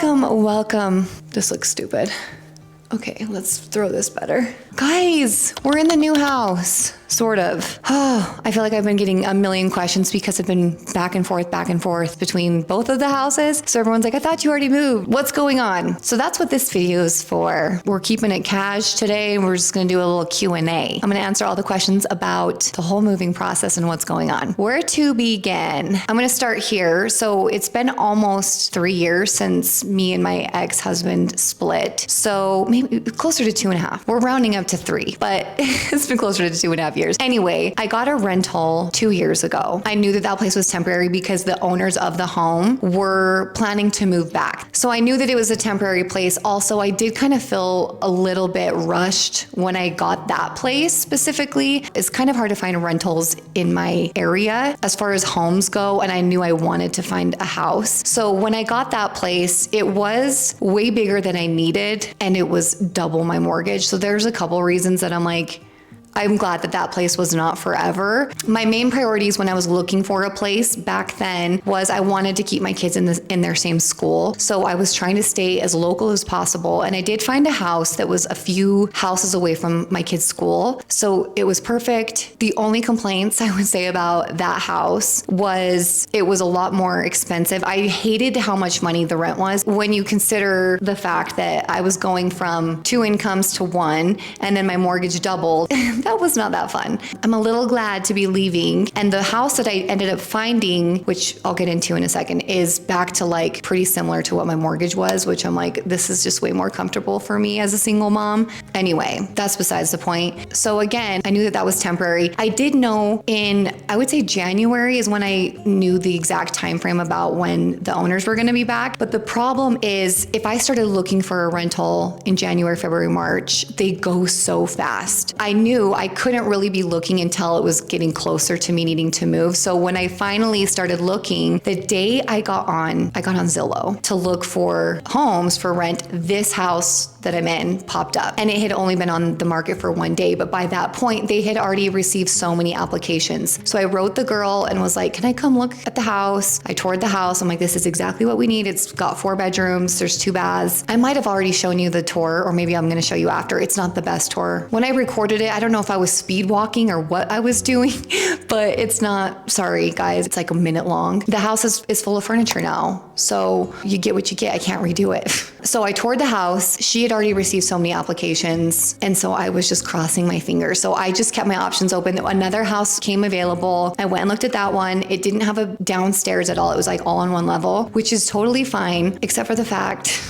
Welcome. This looks stupid. Okay, let's throw this better. Guys, we're in the new house. Sort of. Oh, I feel like I've been getting a million questions because I've been back and forth between both of the houses. So everyone's like, I thought you already moved. What's going on? So that's what this video is for. We're keeping it cash today. And we're just gonna do a little Q&A. I'm gonna answer all the questions about the whole moving process and what's going on. Where to begin? I'm gonna start here. So it's been almost 3 years since me and my ex-husband split. So maybe closer to 2.5. We're rounding up to 3, but it's been closer to 2.5 years. Anyway, I got a rental 2 years ago. I knew that place was temporary because the owners of the home were planning to move back. So I knew that it was a temporary place. Also, I did kind of feel a little bit rushed when I got that place specifically. It's kind of hard to find rentals in my area as far as homes go, and I knew I wanted to find a house. So when I got that place, it was way bigger than I needed, and it was double my mortgage. So there's a couple reasons that I'm glad that place was not forever. My main priorities when I was looking for a place back then was I wanted to keep my kids in their same school. So I was trying to stay as local as possible. And I did find a house that was a few houses away from my kids' school. So it was perfect. The only complaints I would say about that house was it was a lot more expensive. I hated how much money the rent was when you consider the fact that I was going from 2 incomes to 1 and then my mortgage doubled. That was not that fun. I'm a little glad to be leaving. And the house that I ended up finding, which I'll get into in a second, is back to like pretty similar to what my mortgage was, which I'm like, this is just way more comfortable for me as a single mom. Anyway, that's besides the point. So again, I knew that was temporary. I did know I would say January is when I knew the exact time frame about when the owners were gonna be back. But the problem is if I started looking for a rental in January, February, March, they go so fast. I knew I couldn't really be looking until it was getting closer to me needing to move. So when I finally started looking, the day I got on Zillow to look for homes for rent, this house that I'm in popped up, and it had only been on the market for 1 day. But by that point, they had already received so many applications. So I wrote the girl and was like, can I come look at the house? I toured the house. I'm like, this is exactly what we need. It's got 4 bedrooms. There's 2 baths. I might have already shown you the tour, or maybe I'm going to show you after. It's not the best tour. When I recorded it, I don't know if I was speed walking or what I was doing, but it's not, sorry guys, it's like a minute long. The house is full of furniture now. So you get what you get. I can't redo it. So I toured the house. She had already received so many applications. And so I was just crossing my fingers. So I just kept my options open. Another house came available. I went and looked at that one. It didn't have a downstairs at all. It was like all on one level, which is totally fine, except for the fact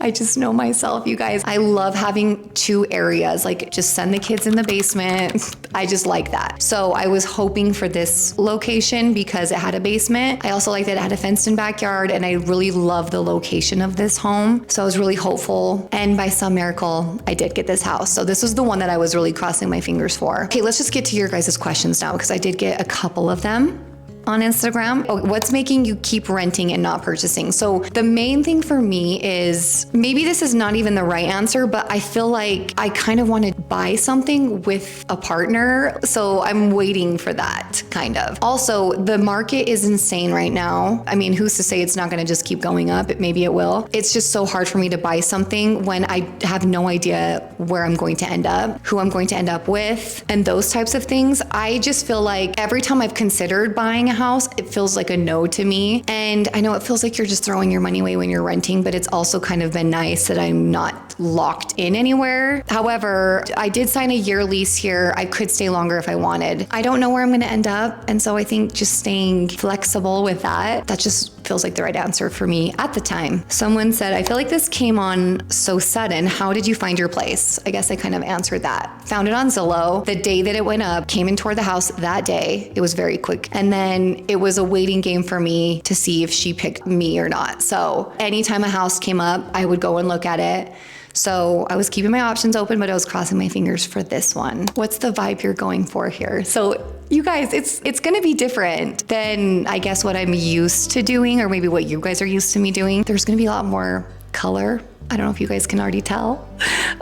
I just know myself, you guys. I love having 2 areas, like just send the kids in the basement. I just like that. So I was hoping for this location because it had a basement. I also like that it had a fenced in backyard, and I really love the location of this home. So I was really hopeful. And by some miracle, I did get this house. So this was the one that I was really crossing my fingers for. Okay, let's just get to your guys' questions now, because I did get a couple of them on Instagram. Oh, what's making you keep renting and not purchasing? So the main thing for me is, maybe this is not even the right answer, but I feel like I kind of want to buy something with a partner. So I'm waiting for that kind of. Also, the market is insane right now. I mean, who's to say it's not going to just keep going up? Maybe it will. It's just so hard for me to buy something when I have no idea where I'm going to end up, who I'm going to end up with, and those types of things. I just feel like every time I've considered buying a house, it feels like a no to me. And I know it feels like you're just throwing your money away when you're renting, but it's also kind of been nice that I'm not locked in anywhere. However, I did sign a year lease here. I could stay longer if I wanted. I don't know where I'm going to end up. And so I think just staying flexible with that just feels like the right answer for me at the time. Someone said, I feel like this came on so sudden. How did you find your place? I guess I kind of answered that. Found it on Zillow. The day that it went up, came and toured the house that day. It was very quick. And then it was a waiting game for me to see if she picked me or not. So anytime a house came up, I would go and look at it. So I was keeping my options open, but I was crossing my fingers for this one. What's the vibe you're going for here? So you guys, it's going to be different than I guess what I'm used to doing, or maybe what you guys are used to me doing. There's going to be a lot more color I don't know if you guys can already tell.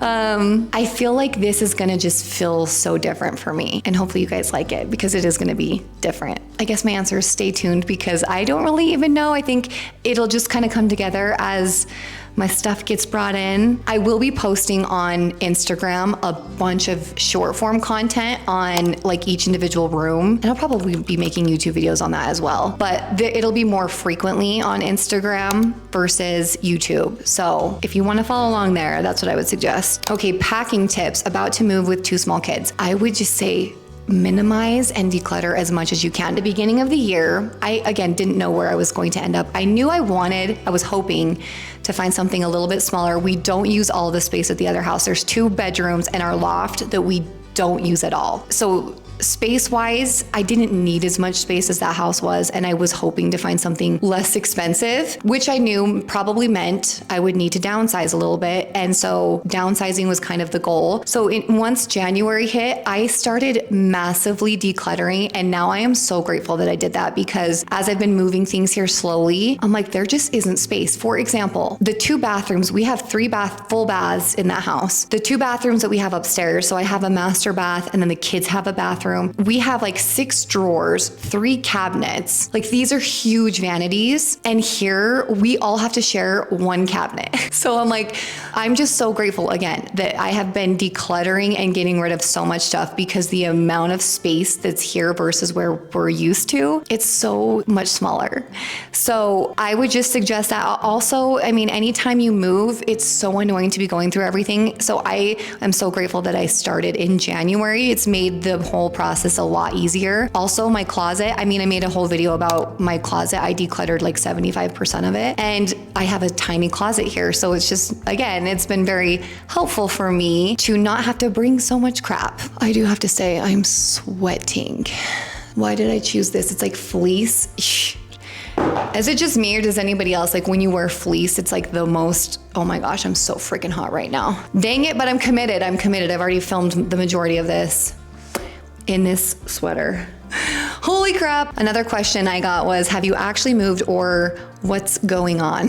I feel like this is gonna just feel so different for me, and hopefully you guys like it because it is gonna be different. I guess my answer is stay tuned because I don't really even know. I think it'll just kind of come together as my stuff gets brought in. I will be posting on Instagram a bunch of short form content on like each individual room. And I'll probably be making YouTube videos on that as well. But it'll be more frequently on Instagram versus YouTube. So if you want to follow along there, that's what I would suggest. Okay, packing tips about to move with 2 small kids. I would just say minimize and declutter as much as you can. At the beginning of the year, I again didn't know where I was going to end up. I knew I was hoping to find something a little bit smaller. We don't use all the space at the other house. There's 2 bedrooms and our loft that we don't use at all. So space-wise, I didn't need as much space as that house was, and I was hoping to find something less expensive, which I knew probably meant I would need to downsize a little bit, and so downsizing was kind of the goal. So once January hit, I started massively decluttering, and now I am so grateful that I did that because as I've been moving things here slowly, I'm like, there just isn't space. For example, the 2 bathrooms, we have 3 full baths in that house. The 2 bathrooms that we have upstairs, so I have a master bath, and then the kids have a bathroom. We have like 6 drawers, 3 cabinets. Like these are huge vanities. And here we all have to share 1 cabinet. So I'm like, I'm just so grateful again that I have been decluttering and getting rid of so much stuff because the amount of space that's here versus where we're used to, it's so much smaller. So I would just suggest that. Also, I mean, anytime you move, it's so annoying to be going through everything. So I am so grateful that I started in January. It's made the whole process a lot easier. Also, my closet, I mean, I made a whole video about my closet. I decluttered like 75% of it, and I have a tiny closet here. So it's just, again, it's been very helpful for me to not have to bring so much crap. I do have to say, I'm sweating. Why did I choose this? It's like fleece. Is it just me or does anybody else, like when you wear fleece, it's like the most, oh my gosh, I'm so freaking hot right now. Dang it, but I'm committed. I've already filmed the majority of this in this sweater. Holy crap. Another question I got was, have you actually moved or what's going on?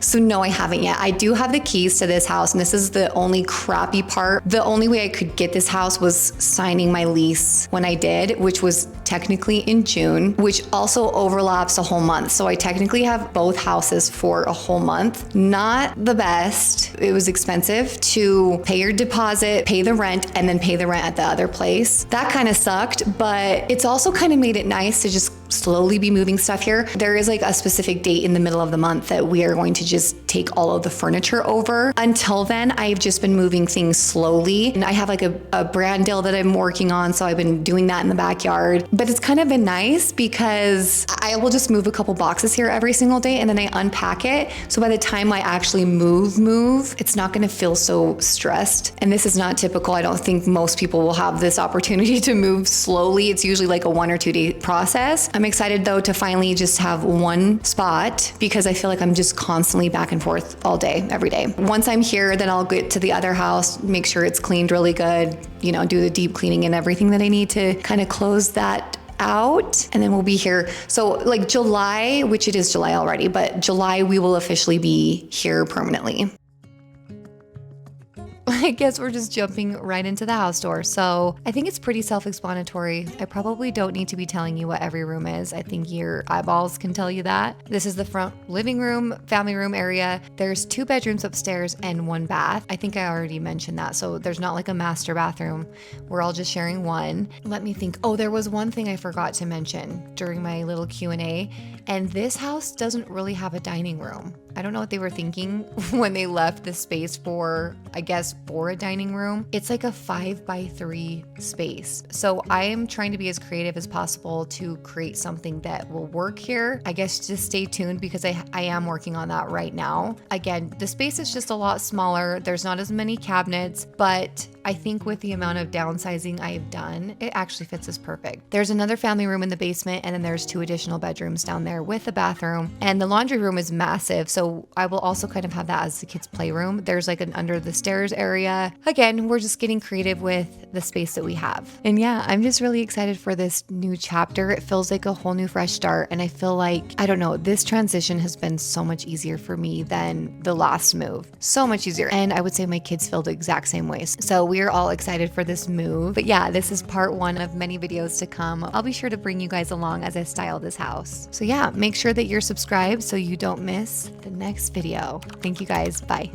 So no, I haven't yet. I do have the keys to this house, and this is the only crappy part. The only way I could get this house was signing my lease when I did, which was technically in June, which also overlaps a whole month. So I technically have both houses for a whole month. Not the best. It was expensive to pay your deposit, pay the rent, and then pay the rent at the other place. That kind of sucked, but it's also kind of made it nice to just slowly be moving stuff here. There is like a specific date in the middle of the month that we are going to just take all of the furniture over. Until then, I've just been moving things slowly. And I have like a brand deal that I'm working on. So I've been doing that in the backyard. But it's kind of been nice because I will just move a couple boxes here every single day and then I unpack it. So by the time I actually move, it's not going to feel so stressed. And this is not typical. I don't think most people will have this opportunity to move slowly. It's usually like a 1 or 2 day process. I'm excited though to finally just have one spot because I feel like I'm just constantly back and forth all day, every day. Once I'm here, then I'll get to the other house, make sure it's cleaned really good, you know, do the deep cleaning and everything that I need to kind of close that out, and then we'll be here. So like July, which it is July already, but July we will officially be here permanently. I guess we're just jumping right into the house tour. So I think it's pretty self-explanatory. I probably don't need to be telling you what every room is. I think your eyeballs can tell you that. This is the front living room, family room area. There's 2 bedrooms upstairs and 1 bath. I think I already mentioned that. So there's not like a master bathroom. We're all just sharing one. Let me think. Oh, there was one thing I forgot to mention during my little Q&A. And this house doesn't really have a dining room. I don't know what they were thinking when they left the space for, I guess, for a dining room. It's like a 5x3 space. So I am trying to be as creative as possible to create something that will work here. I guess just stay tuned because I am working on that right now. Again, the space is just a lot smaller. There's not as many cabinets, but I think with the amount of downsizing I've done, it actually fits us perfect. There's another family room in the basement, and then there's 2 additional bedrooms down there with a bathroom. And the laundry room is massive, so I will also kind of have that as the kids' playroom. There's like an under the stairs area area. Again, we're just getting creative with the space that we have. And yeah, I'm just really excited for this new chapter. It feels like a whole new fresh start. And I feel like, I don't know, this transition has been so much easier for me than the last move. So much easier. And I would say my kids feel the exact same ways. So we're all excited for this move. But yeah, this is part one of many videos to come. I'll be sure to bring you guys along as I style this house. So yeah, make sure that you're subscribed so you don't miss the next video. Thank you guys. Bye.